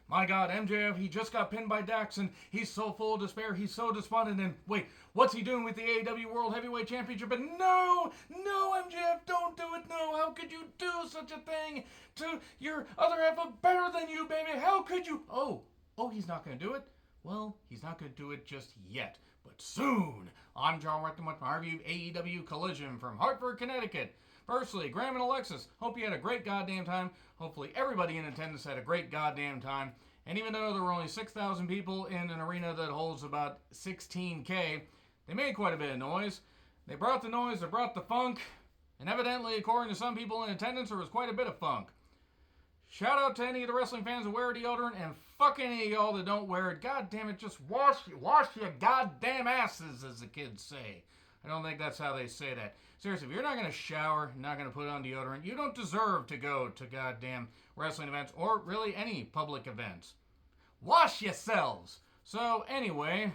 My God, MJF, he just got pinned by Dax, and he's so full of despair, he's so despondent, and wait, what's he doing with the AEW World Heavyweight Championship? And no, MJF, don't do it, no, how could you do such a thing to your other half of better than you, baby, how could you? Oh, he's not going to do it? Well, he's not going to do it just yet, but soon. I'm John Rectum with my review of AEW Collision from Hartford, Connecticut. Firstly, Graham and Alexis, hope you had a great goddamn time. Hopefully everybody in attendance had a great goddamn time. And even though there were only 6,000 people in an arena that holds about 16K, they made quite a bit of noise. They brought the noise, they brought the funk, and evidently, according to some people in attendance, there was quite a bit of funk. Shout out to any of the wrestling fans who wear deodorant, and fuck any of y'all that don't wear it. God damn it, just wash your goddamn asses, as the kids say. I don't think that's how they say that. Seriously, if you're not going to shower, not going to put on deodorant, you don't deserve to go to goddamn wrestling events or really any public events. Wash yourselves! So, anyway,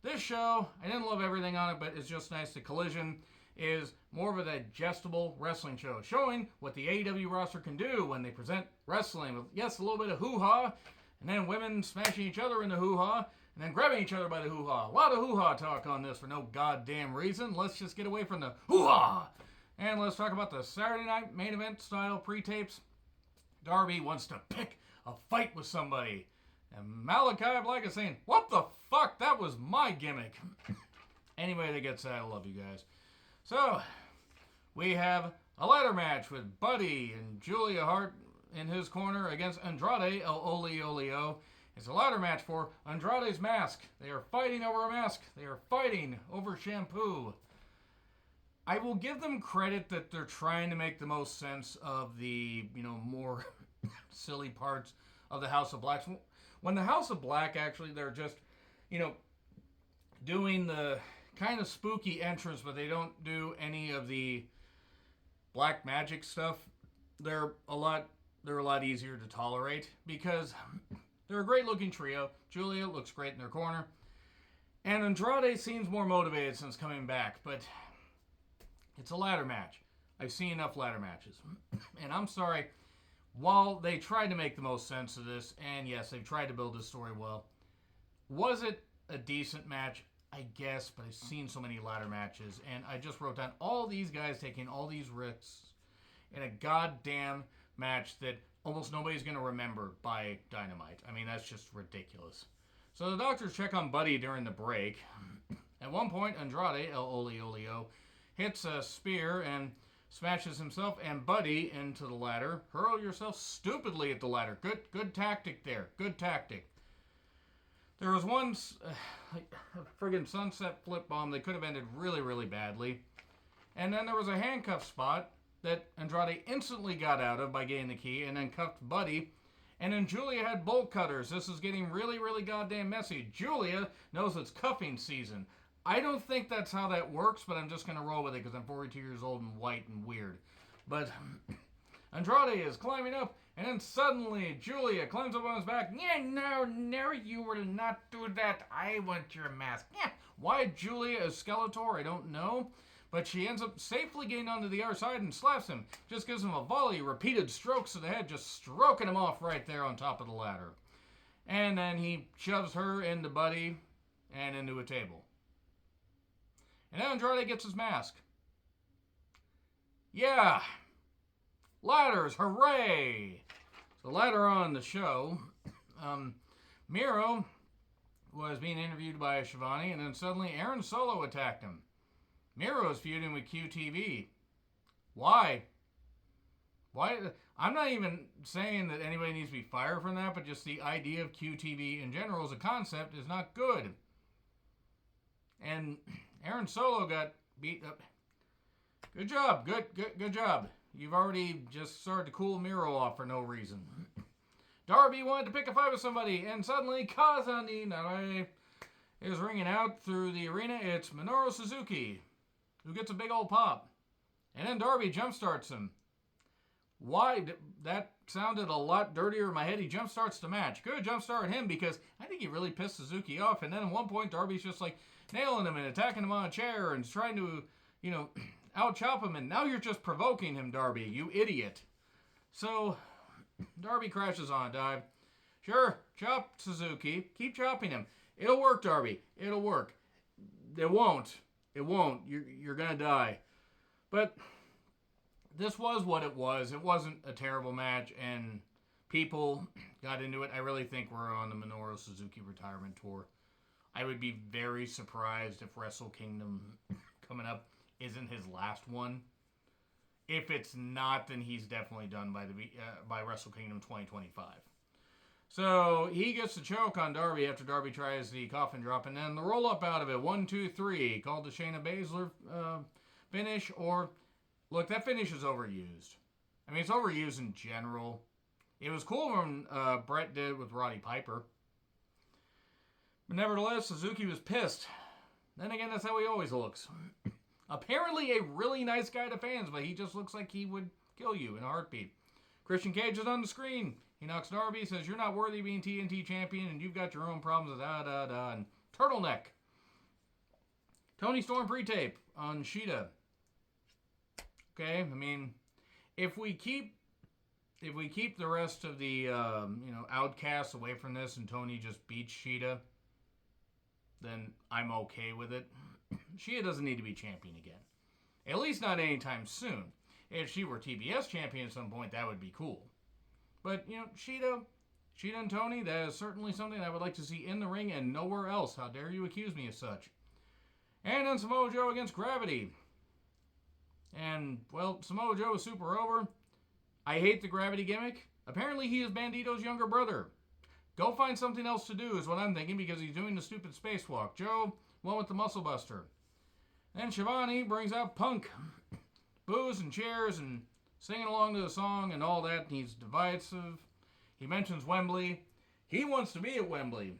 this show, I didn't love everything on it, but it's just nice. The Collision is more of a digestible wrestling show, showing what the AEW roster can do when they present wrestling with, yes, a little bit of hoo-ha, and then women smashing each other in the hoo-ha, and then grabbing each other by the hoo-ha. A lot of hoo-ha talk on this for no goddamn reason. Let's just get away from the hoo-ha. And let's talk about the Saturday night main event style pre-tapes. Darby wants to pick a fight with somebody. And Malachi Black is saying, what the fuck? That was my gimmick. Anyway, that gets that. I love you guys. So, we have a ladder match with Buddy and Julia Hart in his corner against Andrade El Olio. It's a ladder match for Andrade's mask. They are fighting over a mask. They are fighting over shampoo. I will give them credit that they're trying to make the most sense of the, more silly parts of the House of Black. When the House of Black, actually, they're just, doing the kind of spooky entrance, but they don't do any of the black magic stuff. They're a lot easier to tolerate because they're a great looking trio. Julia looks great in their corner. And Andrade seems more motivated since coming back, but it's a ladder match. I've seen enough ladder matches. And I'm sorry, while they tried to make the most sense of this, and yes, they've tried to build this story well, was it a decent match? I guess, but I've seen so many ladder matches, and I just wrote down all these guys taking all these risks in a goddamn match that almost nobody's going to remember by Dynamite. I mean, that's just ridiculous. So the doctors check on Buddy during the break. At one point, Andrade, El Olio, hits a spear and smashes himself and Buddy into the ladder. Hurl yourself stupidly at the ladder. Good tactic there. Good tactic. There was one a friggin' sunset flip bomb that could have ended really, really badly. And then there was a handcuff spot that Andrade instantly got out of by getting the key and then cuffed Buddy. And then Julia had bolt cutters. This is getting really, really goddamn messy. Julia knows it's cuffing season. I don't think that's how that works, but I'm just going to roll with it because I'm 42 years old and white and weird. But Andrade is climbing up, and then suddenly Julia climbs up on his back. Yeah, no, you will not do that. I want your mask. Yeah. Why Julia is Skeletor, I don't know. But she ends up safely getting onto the other side and slaps him. Just gives him a volley, repeated strokes to the head, just stroking him off right there on top of the ladder. And then he shoves her into Buddy and into a table. And then Andrade gets his mask. Yeah. Ladders, hooray! So later on the show, Miro was being interviewed by Shivani, and then suddenly Aaron Solo attacked him. Miro is feuding with QTV. Why? I'm not even saying that anybody needs to be fired from that, but just the idea of QTV in general as a concept is not good. And Aaron Solo got beat up. Good job. Good job. You've already just started to cool Miro off for no reason. Darby wanted to pick a fight with somebody, and suddenly Kazani Nare is ringing out through the arena. It's Minoru Suzuki, who gets a big old pop. And then Darby jumpstarts him. Why? That sounded a lot dirtier in my head. He jumpstarts the match. Good jumpstart him because I think he really pissed Suzuki off. And then at one point, Darby's just like nailing him and attacking him on a chair and trying to, out-chop him. And now you're just provoking him, Darby, you idiot. So Darby crashes on a dive. Sure, chop Suzuki. Keep chopping him. It'll work, Darby. It'll work. It won't. It won't. You're going to die. But this was what it was. It wasn't a terrible match, and people got into it. I really think we're on the Minoru Suzuki retirement tour. I would be very surprised if Wrestle Kingdom coming up isn't his last one. If it's not, then he's definitely done by Wrestle Kingdom 2025. So he gets the choke on Darby after Darby tries the coffin drop, and then the roll up out of it. 1, 2, 3, called the Shayna Baszler finish. Or look, that finish is overused. I mean, it's overused in general. It was cool when Brett did it with Roddy Piper. But nevertheless, Suzuki was pissed. Then again, that's how he always looks. Apparently a really nice guy to fans, but he just looks like he would kill you in a heartbeat. Christian Cage is on the screen. He knocks Darby, says, "You're not worthy of being TNT champion, and you've got your own problems," and turtleneck. Tony Storm pre-tape on Shida. Okay, I mean, if we keep the rest of the outcasts away from this and Tony just beats Shida, then I'm okay with it. Shida doesn't need to be champion again. At least not anytime soon. If she were TBS champion at some point, that would be cool. But, Shida and Tony, that is certainly something I would like to see in the ring and nowhere else. How dare you accuse me of such? And then Samoa Joe against Gravity. And, well, Samoa Joe is super over. I hate the Gravity gimmick. Apparently he is Bandito's younger brother. Go find something else to do is what I'm thinking, because he's doing the stupid spacewalk. Joe went with the Muscle Buster. Then Shivani brings out Punk. Boos and cheers and singing along to the song and all that. He's divisive. He mentions Wembley. He wants to be at Wembley.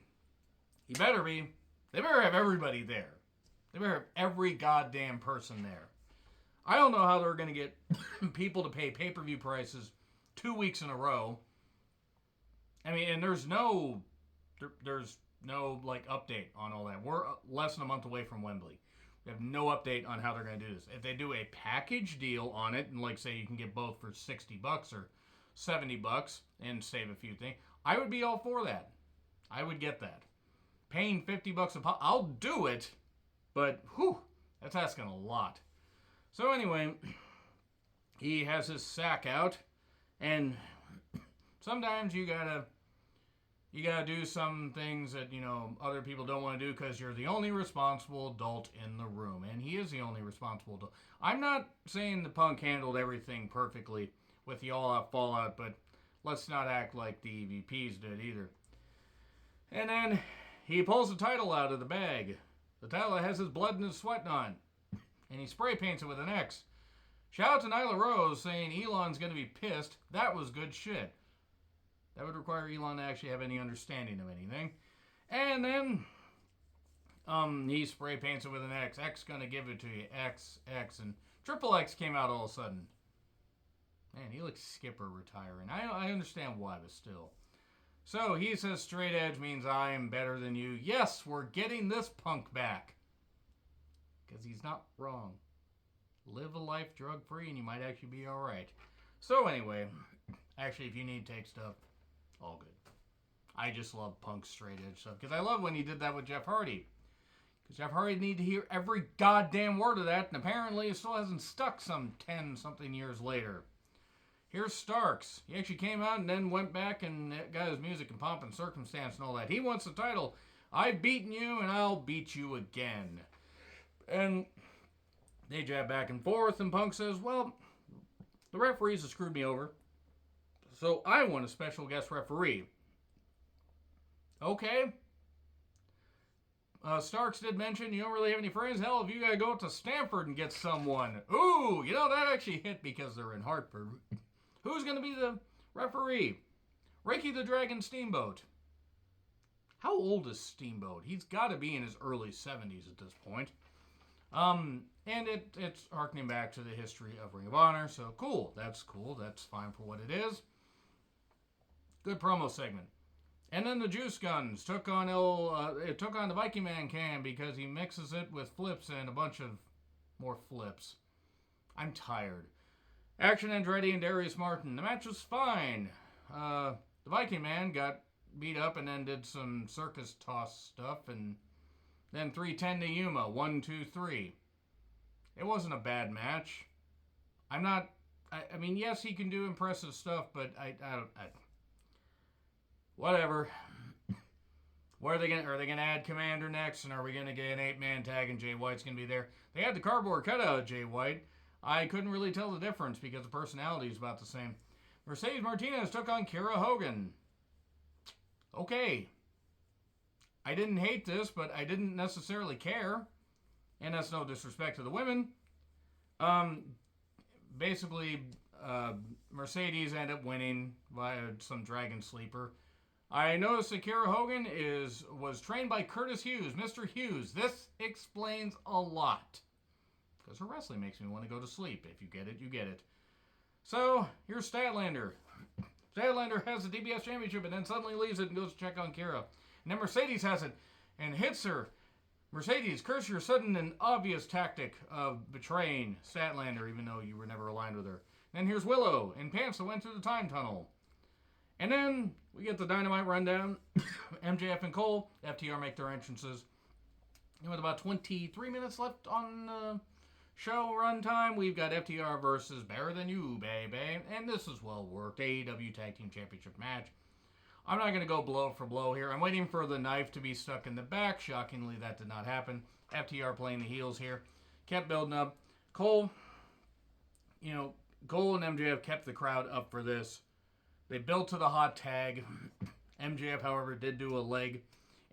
He better be. They better have everybody there. They better have every goddamn person there. I don't know how they're going to get people to pay pay-per-view prices 2 weeks in a row. I mean, and there's no update on all that. We're less than a month away from Wembley. We have no update on how they're going to do this. If they do a package deal on it, and say you can get both for $60 or $70 and save a few things, I would be all for that. I would get that. Paying $50 a pop, I'll do it, but that's asking a lot. So anyway, he has his sack out, and sometimes you gotta do some things that, other people don't want to do because you're the only responsible adult in the room. And he is the only responsible adult. I'm not saying the Punk handled everything perfectly with the all-out fallout, but let's not act like the EVPs did either. And then he pulls the title out of the bag. The title has his blood and his sweat on. And he spray paints it with an X. Shout out to Nyla Rose saying Elon's going to be pissed. That was good shit. That would require Elon to actually have any understanding of anything. And then he spray paints it with an X. X gonna give it to you. X. And Triple X came out all of a sudden. Man, he looks Skipper retiring. I understand why, but still. So he says straight edge means I am better than you. Yes, we're getting this Punk back. Because he's not wrong. Live a life drug-free and you might actually be alright. So anyway, actually if you need to take stuff, all good. I just love Punk's straight edge stuff. Because I love when he did that with Jeff Hardy. Because Jeff Hardy needed to hear every goddamn word of that. And apparently it still hasn't stuck some 10-something years later. Here's Starks. He actually came out and then went back and got his music and pomp and circumstance and all that. He wants the title. I've beaten you and I'll beat you again. And they jab back and forth. And Punk says, well, the referees have screwed me over. So I want a special guest referee. Okay. Starks did mention you don't really have any friends. Hell, if you gotta go up to Stamford and get someone. Ooh, that actually hit because they're in Hartford. Who's gonna be the referee? Ricky the Dragon Steamboat. How old is Steamboat? He's got to be in his early 70s at this point. And it's harkening back to the history of Ring of Honor. So cool. That's fine for what it is. Good promo segment. And then the Juice Guns took on the Viking Man Cam because he mixes it with flips and a bunch of more flips. I'm tired. Action Andretti and Darius Martin. The match was fine. The Viking Man got beat up and then did some circus toss stuff, and then 310 to Yuma, 1, 2, 3. It wasn't a bad match. I mean, yes, he can do impressive stuff, but I don't. Whatever. Are they gonna add Commander next, and are we gonna get an 8-man tag and Jay White's gonna be there? They had the cardboard cutout of Jay White. I couldn't really tell the difference because the personality is about the same. Mercedes Martinez took on Kiera Hogan. Okay. I didn't hate this, but I didn't necessarily care. And that's no disrespect to the women. Basically, Mercedes ended up winning via some Dragon Sleeper. I noticed that Kiera Hogan was trained by Curtis Hughes, Mr. Hughes. This explains a lot. Because her wrestling makes me want to go to sleep. If you get it, you get it. So, here's Statlander. Statlander has the DBS Championship and then suddenly leaves it and goes to check on Kiera. And then Mercedes has it and hits her. Mercedes, curse your sudden and obvious tactic of betraying Statlander, even though you were never aligned with her. Then here's Willow in pants that went through the time tunnel. And then we get the Dynamite rundown. MJF and Cole, FTR make their entrances. And with about 23 minutes left on show runtime, we've got FTR versus Better Than You, baby. And this is well worked. AEW Tag Team Championship match. I'm not going to go blow for blow here. I'm waiting for the knife to be stuck in the back. Shockingly, that did not happen. FTR playing the heels here. Kept building up. Cole and MJF kept the crowd up for this. They built to the hot tag. MJF, however, did do a leg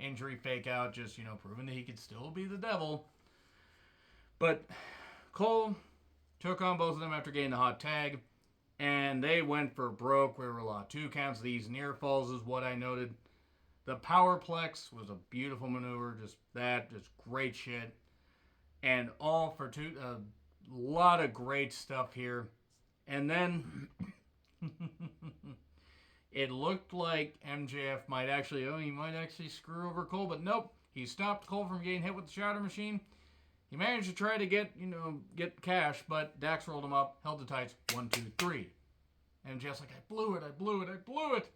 injury fake out, just, proving that he could still be the devil. But Cole took on both of them after getting the hot tag. And they went for broke. We were a lot. 2 counts. These near falls is what I noted. The Powerplex was a beautiful maneuver. Just great shit. And all for a lot of great stuff here. And then it looked like MJF might actually screw over Cole. But nope. He stopped Cole from getting hit with the Shatter Machine. He managed to try to get get cash, but Dax rolled him up, held the tights, 1, 2, 3. And Jeff's like, I blew it.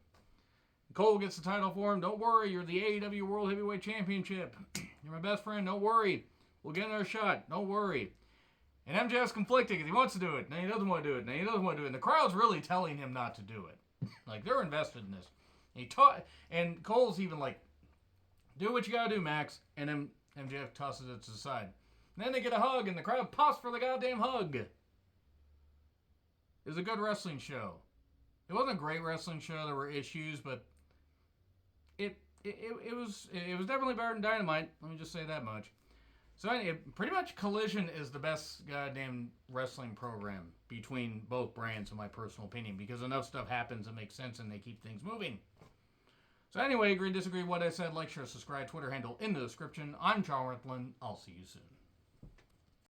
Cole gets the title for him. Don't worry, you're the AEW World Heavyweight Championship. You're my best friend, don't worry. We'll get another shot, don't worry. And MJF's conflicted because he wants to do it, and he doesn't want to do it, and the crowd's really telling him not to do it. Like, they're invested in this. And Cole's even like, do what you gotta do, Max. And then MJF tosses it to the side. And then they get a hug, and the crowd pops for the goddamn hug. It was a good wrestling show. It wasn't a great wrestling show. There were issues, but it was definitely better than Dynamite. Let me just say that much. So anyway, pretty much Collision is the best goddamn wrestling program between both brands, in my personal opinion, because enough stuff happens that makes sense and they keep things moving. So anyway, agree, disagree, what I said, like, share, subscribe, Twitter handle in the description. I'm Charles Riplin. I'll see you soon.